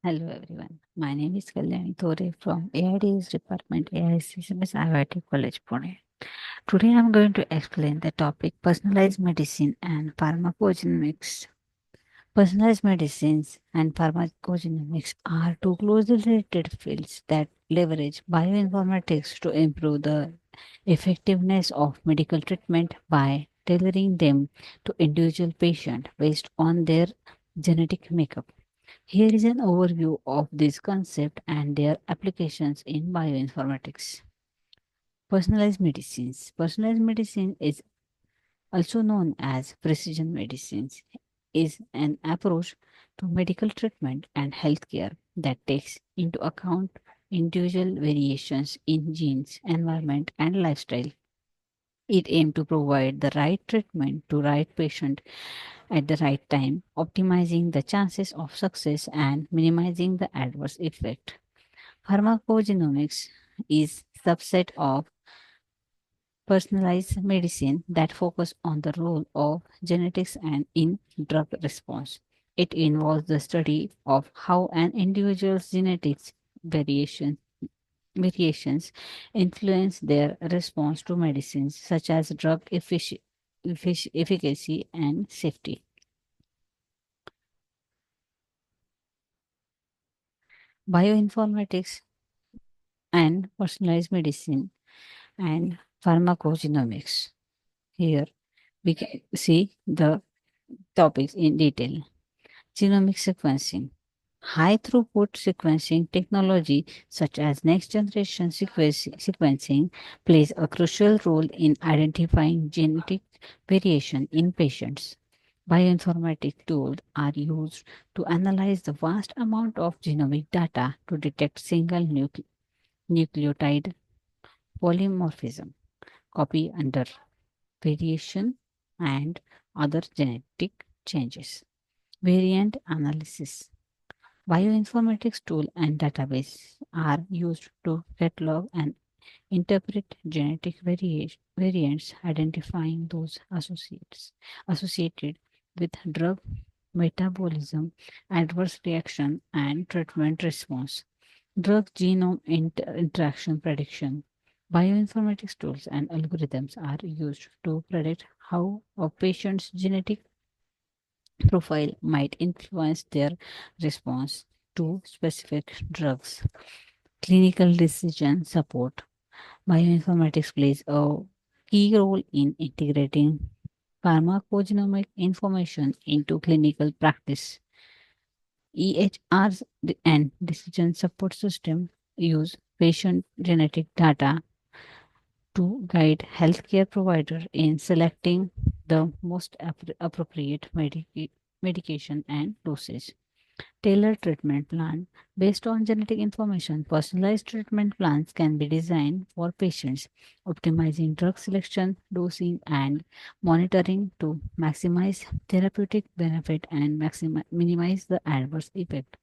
Hello everyone. My name is Kalyani Thore from AIDS Department AICSMS IIT College Pune. Today I am going to explain the topic personalized medicine and pharmacogenomics. Personalized medicines and pharmacogenomics are two closely related fields that leverage bioinformatics to improve the effectiveness of medical treatment by tailoring them to individual patient based on their genetic makeup. Here is an overview of this concept and their applications in bioinformatics. Personalized medicines. Personalized medicine is also known as precision medicines is an approach to medical treatment and healthcare that takes into account individual variations in genes, environment and lifestyle. It aims to provide the right treatment to right patient at the right time, optimizing the chances of success and minimizing the adverse effect. Pharmacogenomics is subset of personalized medicine that focus on the role of genetics and in drug response. It involves the study of how an individual's genetics variation, variations influence their response to medicines, such as drug efficacy and safety. Bioinformatics and personalized medicine and pharmacogenomics. Here we can see the topics in detail. Genomic sequencing. High throughput sequencing technology, such as next generation sequencing, plays a crucial role in identifying genetic variation in patients. Bioinformatic tools are used to analyze the vast amount of genomic data to detect single nucleotide polymorphism, copy under variation, and other genetic changes. Variant analysis. Bioinformatics tool and database are used to catalog and interpret genetic variants, identifying those associated with drug metabolism, adverse reaction, and treatment response. Drug genome interaction prediction. Bioinformatics tools and algorithms are used to predict how a patient's genetic profile might influence their response to specific drugs. Clinical decision support. Bioinformatics plays a key role in integrating pharmacogenomic information into clinical practice. EHRs and decision support system use patient genetic data to guide healthcare provider in selecting the most appropriate medication and dosage. Tailored treatment plan. Based on genetic information, personalized treatment plans can be designed for patients, optimizing drug selection, dosing, and monitoring to maximize therapeutic benefit and minimize the adverse effect.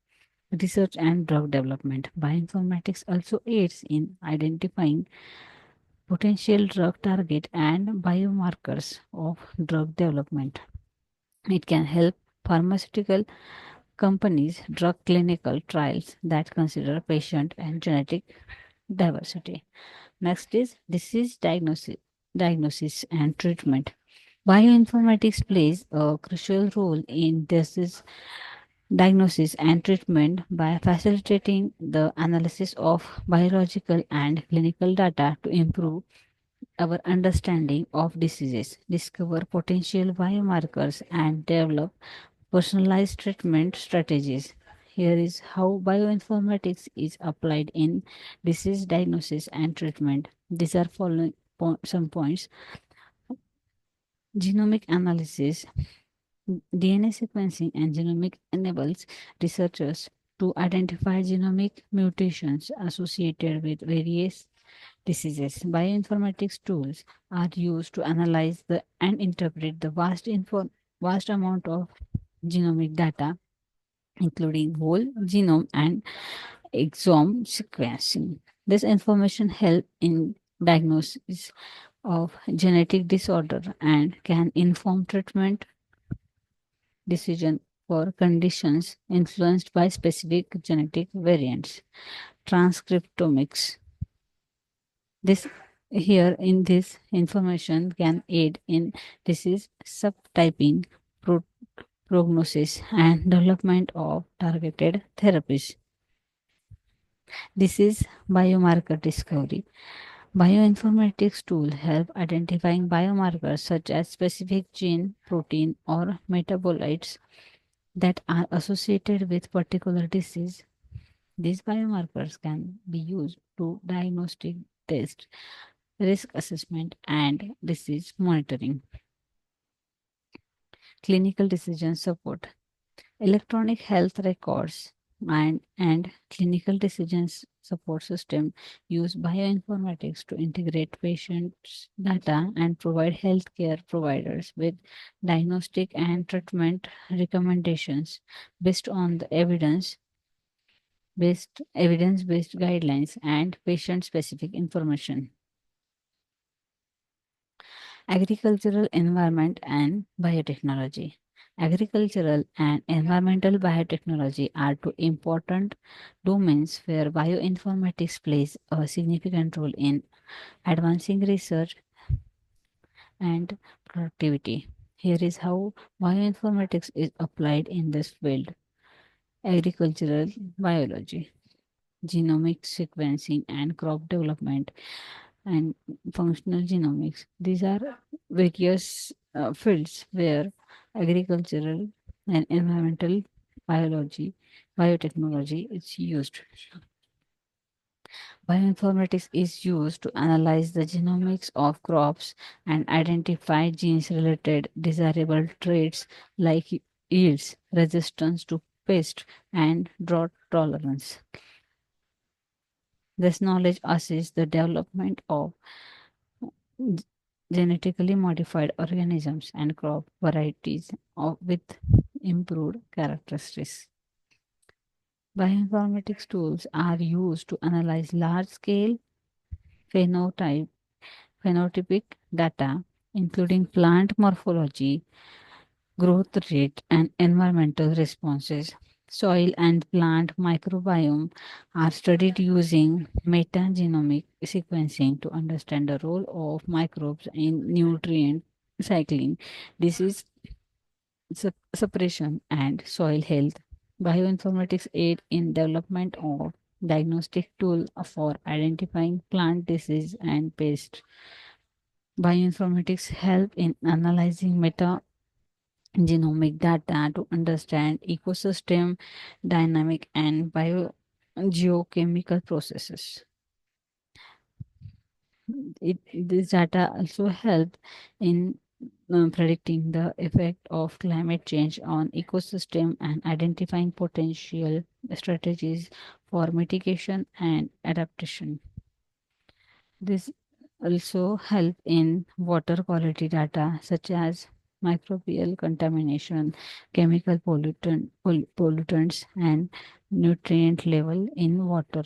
Research and drug development. Bioinformatics also aids in identifying potential drug target and biomarkers of drug development. It can help pharmaceutical companies drug clinical trials that consider patient and genetic diversity. Next is diagnosis and treatment. Bioinformatics plays a crucial role in disease diagnosis and treatment by facilitating the analysis of biological and clinical data to improve our understanding of diseases, discover potential biomarkers, and develop personalized treatment strategies. Here is how bioinformatics is applied in disease diagnosis and treatment. These are following some points. Genomic analysis, DNA sequencing and genomic enables researchers to identify genomic mutations associated with various diseases. Bioinformatics tools are used to analyze and interpret the vast amount of genomic data, including whole genome and exome sequencing. This information help in diagnosis of genetic disorder and can inform treatment decision for conditions influenced by specific genetic variants. Transcriptomics. This here in this information can aid in disease subtyping, pro- prognosis, and development of targeted therapies. This is biomarker discovery. Bioinformatics tools help identifying biomarkers such as specific gene, protein, or metabolites that are associated with particular disease. These biomarkers can be used to diagnostic test, risk assessment, and disease monitoring. Clinical decision support. Electronic health records and clinical decisions support system use bioinformatics to integrate patients' data and provide healthcare providers with diagnostic and treatment recommendations based on the evidence based guidelines and patient specific information. Agricultural environment and biotechnology. Agricultural and environmental biotechnology are two important domains where bioinformatics plays a significant role in advancing research and productivity. Here is how bioinformatics is applied in this field. Agricultural biology, genomic sequencing and crop development, and functional genomics. These are various fields where agricultural and environmental biology, biotechnology is used. Bioinformatics is used to analyze the genomics of crops and identify genes related desirable traits like yields, resistance to pest, and drought tolerance. This knowledge assists the development of g- genetically modified organisms and crop varieties with improved characteristics. Bioinformatics tools are used to analyze large scale phenotype, phenotypic data, including plant morphology, growth rate, and environmental responses. Soil and plant microbiome are studied using metagenomic sequencing to understand the role of microbes in nutrient cycling, disease suppression, and soil health. Bioinformatics aid in development of diagnostic tool for identifying plant disease and pest. Bioinformatics help in analyzing genomic data to understand ecosystem dynamic and biogeochemical processes. This data also help in predicting the effect of climate change on ecosystem and identifying potential strategies for mitigation and adaptation. This also help in water quality data such as microbial contamination, chemical pollutants, and nutrient level in water.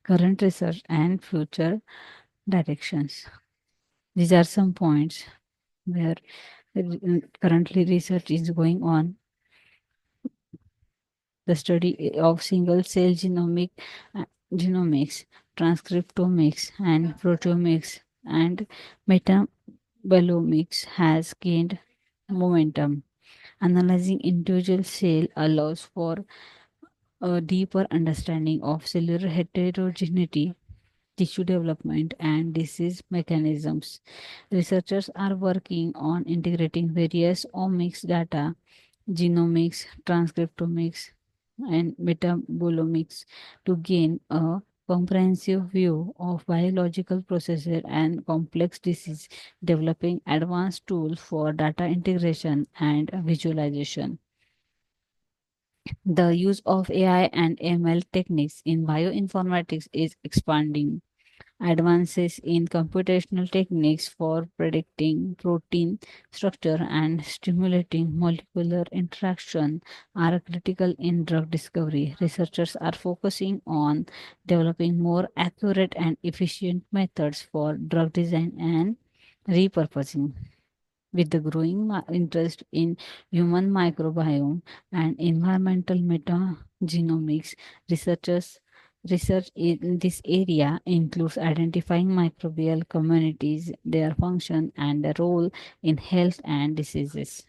Current research and future directions. These are some points where currently research is going on. The study of single cell uh, genomics, transcriptomics, and proteomics and metabolomics has gained momentum. Analyzing individual cell allows for a deeper understanding of cellular heterogeneity, tissue development, and disease mechanisms. Researchers are working on integrating various omics data, genomics, transcriptomics, and metabolomics to gain a comprehensive view of biological processes and complex disease, developing advanced tools for data integration and visualization. The use of AI and ML techniques in bioinformatics is expanding. Advances in computational techniques for predicting protein structure and stimulating molecular interaction are critical in drug discovery. Researchers are focusing on developing more accurate and efficient methods for drug design and repurposing. With the growing interest in human microbiome and environmental metagenomics, research in this area includes identifying microbial communities, their function, and their role in health and diseases.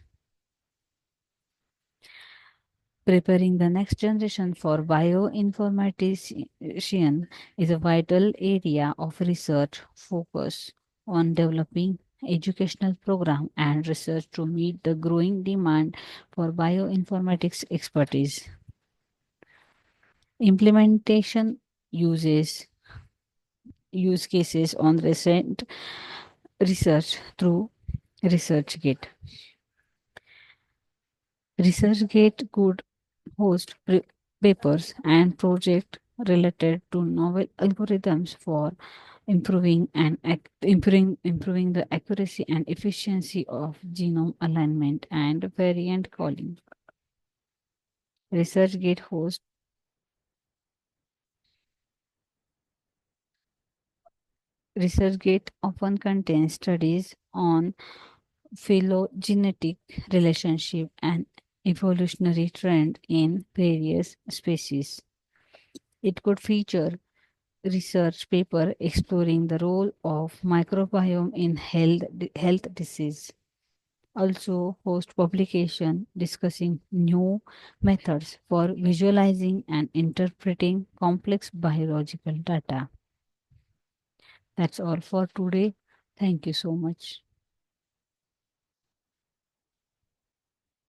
Preparing the next generation for bioinformatician is a vital area of research focus on developing educational program and research to meet the growing demand for bioinformatics expertise. Implementation uses use cases on recent research through ResearchGate. ResearchGate could host papers and projects related to novel algorithms for improving the accuracy and efficiency of genome alignment and variant calling. ResearchGate hosts ResearchGate often contains studies on phylogenetic relationship and evolutionary trend in various species. It could feature research paper exploring the role of microbiome in health disease. Also host publication discussing new methods for visualizing and interpreting complex biological data. That's all for today. Thank you so much.